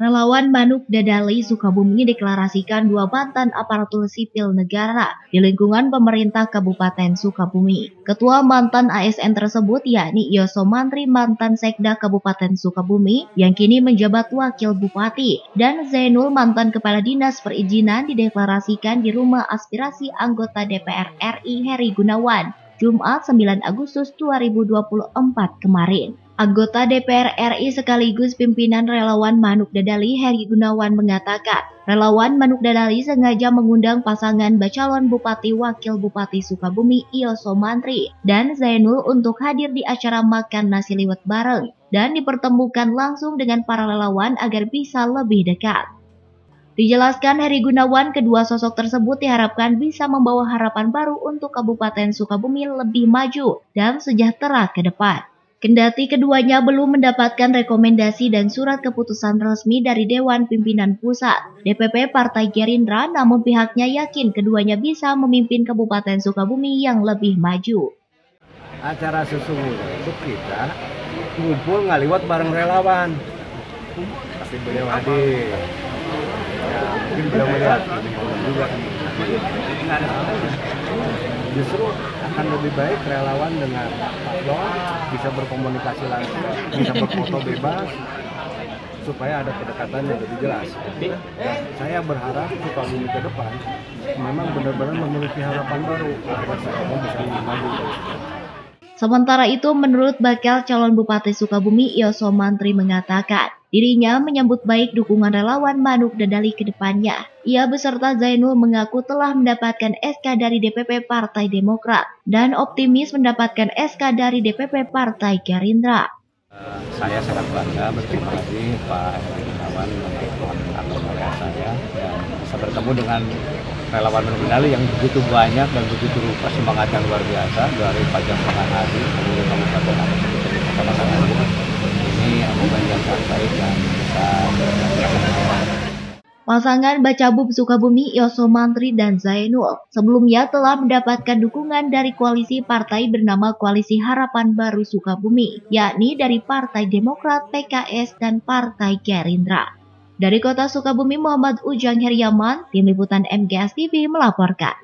Relawan Manuk Dadali Sukabumi deklarasikan dua mantan aparatur sipil negara di lingkungan pemerintah Kabupaten Sukabumi. Ketua mantan ASN tersebut yakni Yoso Mantri mantan Sekda Kabupaten Sukabumi yang kini menjabat Wakil Bupati, dan Zainul mantan Kepala Dinas Perizinan dideklarasikan di Rumah Aspirasi Anggota DPR RI Heri Gunawan, Jumat 9 Agustus 2024 kemarin. Anggota DPR RI sekaligus pimpinan relawan Manuk Dadali Heri Gunawan mengatakan, relawan Manuk Dadali sengaja mengundang pasangan calon Bupati Wakil Bupati Sukabumi Yoso Mantri dan Zainul untuk hadir di acara makan nasi liwet bareng dan dipertemukan langsung dengan para relawan agar bisa lebih dekat. Dijelaskan Heri Gunawan, kedua sosok tersebut diharapkan bisa membawa harapan baru untuk Kabupaten Sukabumi lebih maju dan sejahtera ke depan. Kendati keduanya belum mendapatkan rekomendasi dan surat keputusan resmi dari Dewan Pimpinan Pusat DPP Partai Gerindra, namun pihaknya yakin keduanya bisa memimpin Kabupaten Sukabumi yang lebih maju. Acara sesungguhnya itu kita ngumpul ngaliwat bareng relawan. Pasti beliau hadir. Ya, mungkin beliau melihat juga. Justru akan lebih baik relawan dengan paslon bisa berkomunikasi langsung, bisa berfoto bebas, supaya ada kedekatan yang lebih jelas. Saya berharap Sukabumi ke depan memang benar-benar memiliki harapan baru agar Sukabumi bisa maju. Sementara itu, menurut bakal calon Bupati Sukabumi Yoso Mantri mengatakan, dirinya menyambut baik dukungan relawan Manuk Dadali ke depannya. Ia beserta Zainul mengaku telah mendapatkan SK dari DPP Partai Demokrat dan optimis mendapatkan SK dari DPP Partai Gerindra. Saya sangat bangga berterima kasih Pak Heri Gunawan mengakui saya dan bisa bertemu dengan relawan Manuk Dadali yang begitu banyak dan begitu semangat yang luar biasa dari Pajak Penghadi, kemudian Kabupaten ini momen yang sangat baik dan bisa Pasangan Bacabub Sukabumi Yoso Mantri dan Zainul sebelumnya telah mendapatkan dukungan dari koalisi partai bernama Koalisi Harapan Baru Sukabumi, yakni dari Partai Demokrat, PKS, dan Partai Gerindra. Dari Kota Sukabumi, Muhammad Ujang Heriaman, Tim Liputan MGS TV melaporkan.